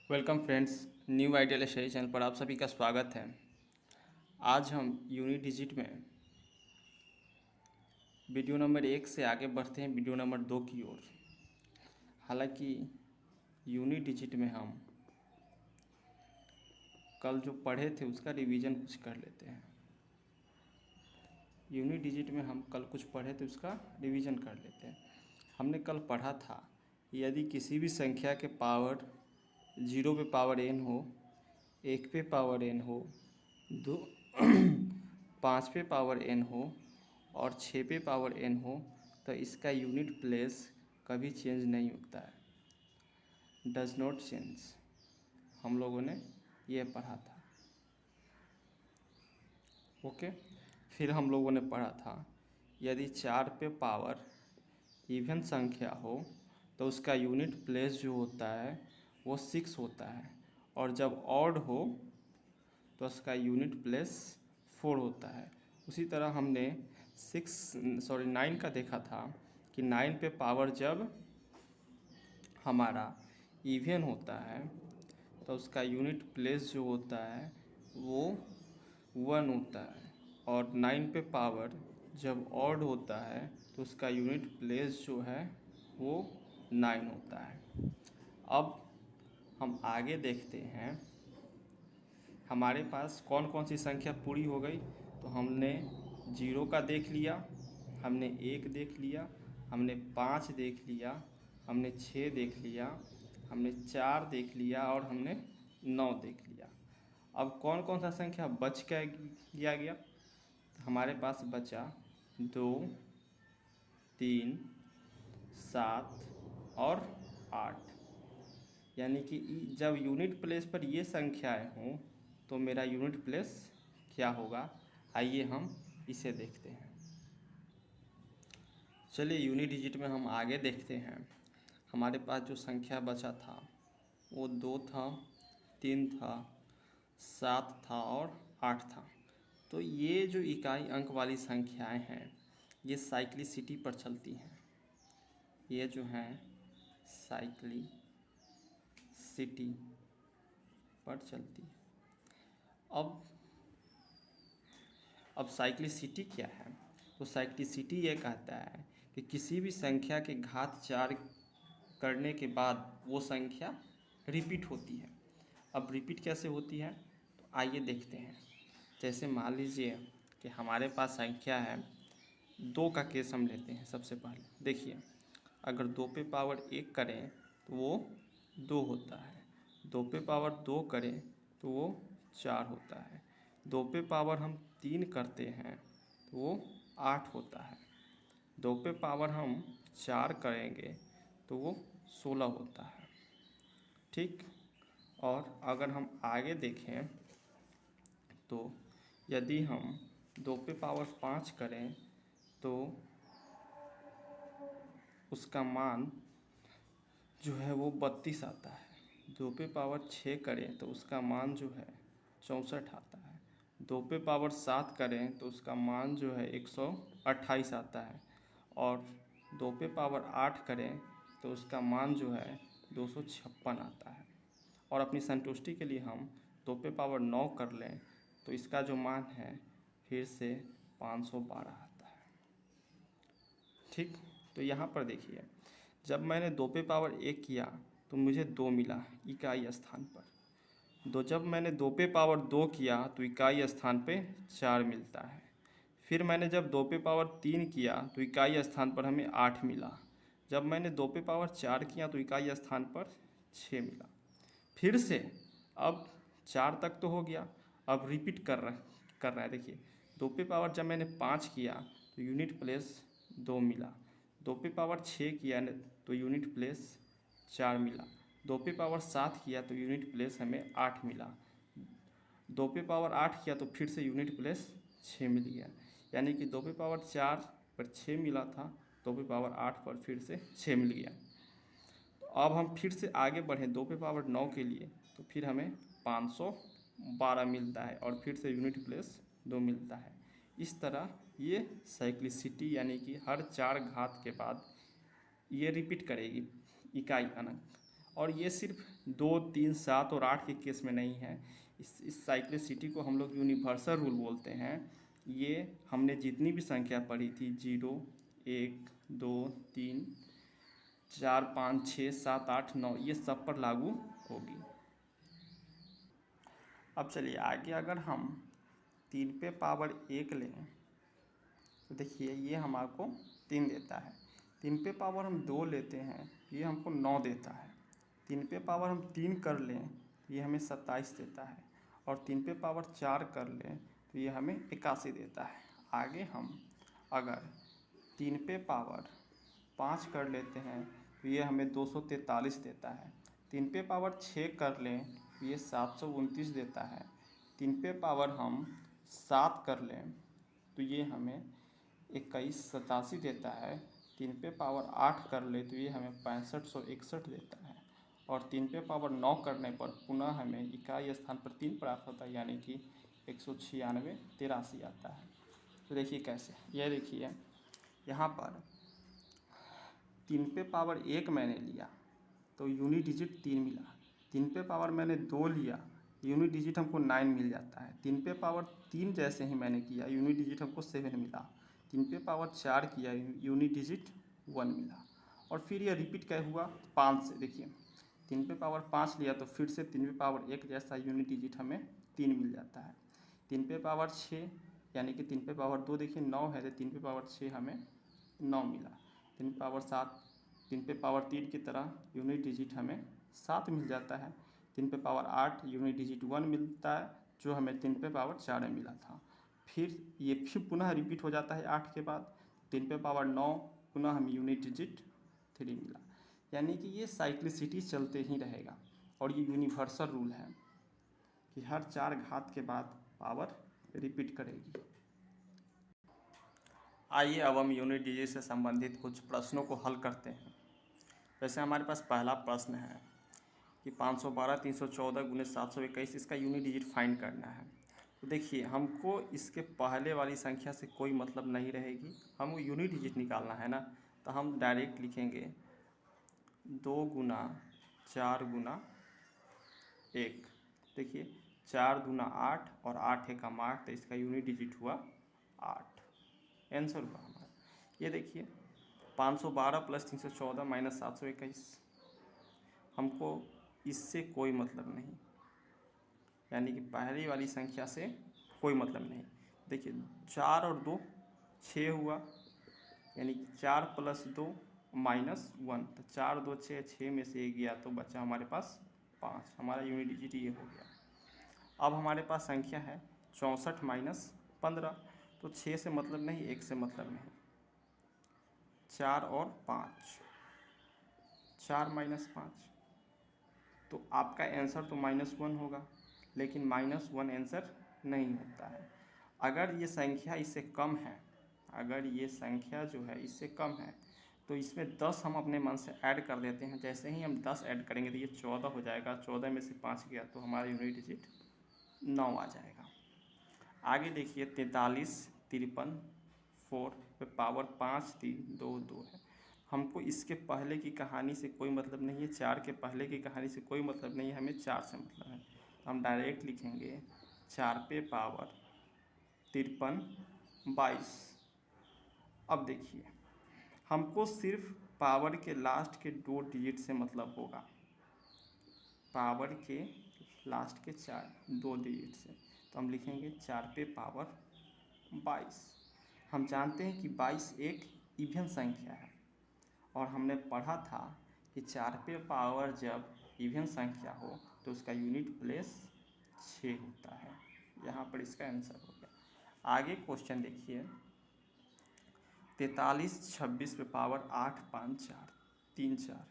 Welcome friends, new ideal study channel पर आप सभी का स्वागत है। आज हम यूनिट डिजिट में वीडियो नंबर 1 से आगे बढ़ते हैं वीडियो नंबर 2 की ओर। हालांकि यूनिट डिजिट में हम कल जो पढ़े थे उसका रिवीजन कुछ कर लेते हैं। यूनिट डिजिट में हम कल कुछ पढ़े थे उसका रिवीजन कर लेते हैं। हमने कल पढ़ा था यदि किसी भी संख्या के पावर 0 पे पावर n हो, 1 पे पावर n हो, 5 पे पावर n हो और 6 पे पावर n हो तो इसका यूनिट प्लेस कभी चेंज नहीं होता है, डज नॉट चेंज। हम लोगों ने यह पढ़ा था। ओके, फिर हम लोगों ने पढ़ा था यदि 4 पे पावर इवन संख्या हो तो उसका यूनिट प्लेस जो होता है वो 6 होता है, और जब ऑड हो तो उसका यूनिट प्लेस 4 होता है। उसी तरह हमने 9 का देखा था कि 9 पे पावर जब हमारा इवन होता है तो उसका यूनिट प्लेस जो होता है वो 1 होता है, और 9 पे पावर जब ऑड होता है तो उसका यूनिट प्लेस जो है वो 9 होता है। अब हम आगे देखते हैं हमारे पास कौन कौन सी संख्या पूरी हो गई। तो हमने 0 का देख लिया, हमने 1 देख लिया, हमने 5 देख लिया, हमने 6 देख लिया, हमने 4 देख लिया और हमने 9 देख लिया। अब कौन कौन सा संख्या बच गया। हमारे पास बचा 2, 3, 7 और 8। यानी कि जब यूनिट प्लेस पर ये संख्याएं हों तो मेरा यूनिट प्लेस क्या होगा, आइए हम इसे देखते हैं। चलिए यूनिट डिजिट में हम आगे देखते हैं। हमारे पास जो संख्या बचा था वो 2 था, 3 था, 7 था और 8 था। तो ये जो इकाई अंक वाली संख्याएं हैं ये साइक्लिसिटी पर चलती हैं। ये जो हैं साइक्लिसिटी पर चलती है। अब साइक्लिसिटी क्या है? तो साइक्लिसिटी ये कहता है कि किसी भी संख्या के घात 4 करने के बाद वो संख्या रिपीट होती है। अब रिपीट कैसे होती है तो आइए देखते हैं। जैसे मान लीजिए कि हमारे पास संख्या है 2 का केस हम लेते हैं। सबसे पहले देखिए, अगर 2 पे पावर 1 करें तो वो 2 होता है, 2 पे पावर 2 करें तो वो 4 होता है, 2 पे पावर हम 3 करते हैं तो वो 8 होता है, 2 पे पावर हम 4 करेंगे तो वो 16 होता है। ठीक, और अगर हम आगे देखें तो यदि हम 2 पे पावर 5 करें तो उसका मान जो है वो 32 आता है, 2 पे पावर 6 करें तो उसका मान जो है 64 आता है, 2 पे पावर 7 करें तो उसका मान जो है 128 आता है, और 2 पे पावर 8 करें तो उसका मान जो है 256 आता है। और अपनी संतुष्टि के लिए हम 2 पे पावर 9 कर लें तो इसका जो मान है फिर से 512 आता है। ठीक, तो यहाँ पर देखिए, जब मैंने 2 पे पावर 1 किया तो मुझे 2 मिला इकाई स्थान पर। जब मैंने 2 पे पावर 2 किया तो इकाई स्थान पे 4 मिलता है। फिर मैंने जब 2 पे पावर 3 किया तो इकाई स्थान पर हमें 8 मिला। जब मैंने 2 पे पावर 4 किया तो इकाई स्थान पर 6 मिला। फिर से अब 4 तक तो हो गया, अब रिपीट कर रहा है। देखिए, 2 पे पावर जब मैंने 5 किया तो यूनिट प्लेस 2 मिला, 2 पे पावर 6 किया तो यूनिट प्लेस 4 मिला, 2 पे पावर 7 किया तो यूनिट प्लेस हमें 8 मिला, 2 पे पावर 8 किया तो फिर से यूनिट प्लेस 6 मिल गया। यानी कि 2 पे पावर 4 पर 6 मिला था, 2 पे पावर 8 पर फिर से 6 मिल गया। तो अब हम फिर से आगे बढ़ें 2 पे पावर 9 के लिए तो फिर हमें 512 मिलता है और फिर से यूनिट प्लेस 2 मिलता है। इस तरह ये साइक्लिसिटी यानी कि हर 4 घात के बाद ये रिपीट करेगी इकाई अंक। और ये सिर्फ 2, 3, 7 और 8 के केस में नहीं है। इस साइक्लिसिटी को हम लोग यूनिवर्सल रूल बोलते हैं। ये हमने जितनी भी संख्या पढ़ी थी 0, 1, 2, 3, 4, 5, 6, 7, 8, 9 ये सब पर लागू होगी। अब चलिए आगे अगर हम 3 पे पावर 1 लें तो देखिए ये हमको 3 देता है। 3 पे पावर हम 2 लेते हैं ये हमको 9 देता है। 3 पे पावर हम 3 कर लें तो ये हमें 27 देता है। और 3 पे पावर 4 कर लें तो ये हमें 81 देता है। आगे हम अगर 3 पे पावर 5 कर लेते हैं तो ये हमें 243 देता है। 3 पे पावर 6 कर लें तो ये 729 देता है। 3 पे पावर हम 7 कर लें तो ये हमें 2187 देता है। 3 पे पावर 8 कर ले तो ये हमें 6561 देता है। और 3 पे पावर 9 करने पर पुनः हमें इकाई स्थान पर 3 प्राप्त होता है यानी कि 196 83 आता है। तो देखिए कैसे, यह देखिए यहाँ पर 3 पे पावर 1 मैंने लिया तो यूनिट डिजिट 3 मिला। 3 पे पावर मैंने 2 लिया, यूनिट डिजिट हमको 9 मिल जाता है। 3 पे पावर 3 जैसे ही मैंने किया यूनिट डिजिट हमको 7 मिला। 3 पे पावर 4 किया यूनिट डिजिट 1 मिला। और फिर यह रिपीट क्या हुआ 5 से, देखिए 3 पे पावर 5 लिया तो फिर से 3 पे पावर 1 जैसा यूनिट डिजिट हमें 3 मिल जाता है। 3 पे पावर 6 यानी कि 3 पे पावर 2 देखिए 9 है तो 3 पे पावर 6 हमें 9 मिला। 3 पे पावर 7, 3 पे पावर 3 की तरह यूनिट डिजिट हमें 7 मिल जाता है। 3 पे पावर 8 यूनिट डिजिट 1 मिलता है जो हमें 3 पे पावर 4 में मिला था। फिर ये फिर पुनः रिपीट हो जाता है 8 के बाद। 3 पे पावर 9 पुनः हमें यूनिट डिजिट 3 मिला। यानी कि ये साइक्लिसिटी चलते ही रहेगा और ये यूनिवर्सल रूल है कि हर 4 घात के बाद पावर रिपीट करेगी। आइए अब हम यूनिट डिजिट से संबंधित कुछ प्रश्नों को हल करते हैं। वैसे हमारे पास पहला प्रश्न है कि 512 314 गुने 721 इसका यूनिट डिजिट फाइंड करना है। तो देखिए हमको इसके पहले वाली संख्या से कोई मतलब नहीं रहेगी, हमको यूनिट डिजिट निकालना है ना, तो हम डायरेक्ट लिखेंगे 2 गुना 4 गुना 1। देखिए 4 दूना 8 और 8 एकम 8 तो इसका यूनिट डिजिट हुआ 8, आंसर हुआ हमारा। ये देखिए 512 प्लस 314 माइनस 721, हमको इससे कोई मतलब नहीं, यानी कि पहली वाली संख्या से कोई मतलब नहीं। देखिए 4 और 2 6 हुआ, यानी कि 4 प्लस 2 माइनस 1, तो 4 2 6, 6 में से 1 गया तो बचा हमारे पास 5, हमारा यूनिट डिजिट ये हो गया। अब हमारे पास संख्या है 64 माइनस 15, तो 6 से मतलब नहीं, 1 से मतलब नहीं, 4 और 5, 4 माइनस 5, तो आपका आंसर तो -1 होगा, लेकिन -1 आंसर नहीं होता है। अगर ये संख्या इससे कम है, अगर ये संख्या जो है इससे कम है तो इसमें 10 हम अपने मन से ऐड कर देते हैं। जैसे ही हम 10 ऐड करेंगे तो ये 14 हो जाएगा, 14 में से 5 गया तो हमारा यूनिट डिजिट 9 आ जाएगा। आगे देखिए 43 53 4 पे पावर 5 3 2 2 है। हमको इसके पहले की कहानी से कोई मतलब नहीं है, 4 के पहले की कहानी से कोई मतलब नहीं है, हमें 4 से मतलब है। तो हम डायरेक्ट लिखेंगे 4 पे पावर 53 22। अब देखिए हमको सिर्फ पावर के लास्ट के 2 डिजिट से मतलब होगा, पावर के लास्ट के 2 डिजिट से। तो हम लिखेंगे 4 पे पावर 22। हम जानते हैं कि 22 एक इवन संख्या है और हमने पढ़ा था कि 4 पे पावर जब इवन संख्या हो तो उसका यूनिट प्लेस 6 होता है। यहाँ पर इसका आंसर हो गया। आगे क्वेश्चन देखिए 43 26 पे पावर 8 5 4 3 4,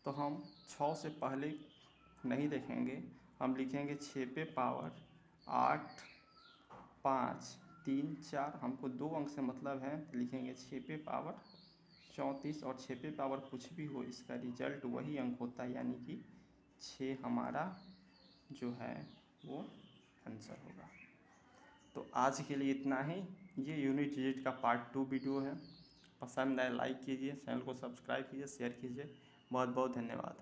तो हम 6 से पहले नहीं देखेंगे, हम लिखेंगे 6 पे पावर 8 5 3 4, हमको 2 अंक से मतलब है, लिखेंगे 6 पे पावर 34, और 6 पे पावर कुछ भी हो इसका रिजल्ट वही अंक होता है, यानी कि 6 हमारा जो है वो आंसर होगा। तो आज के लिए इतना ही। ये यूनिट डिजिट का पार्ट 2 वीडियो है। पसंद आए लाइक कीजिए, चैनल को सब्सक्राइब कीजिए, शेयर कीजिए। बहुत बहुत धन्यवाद।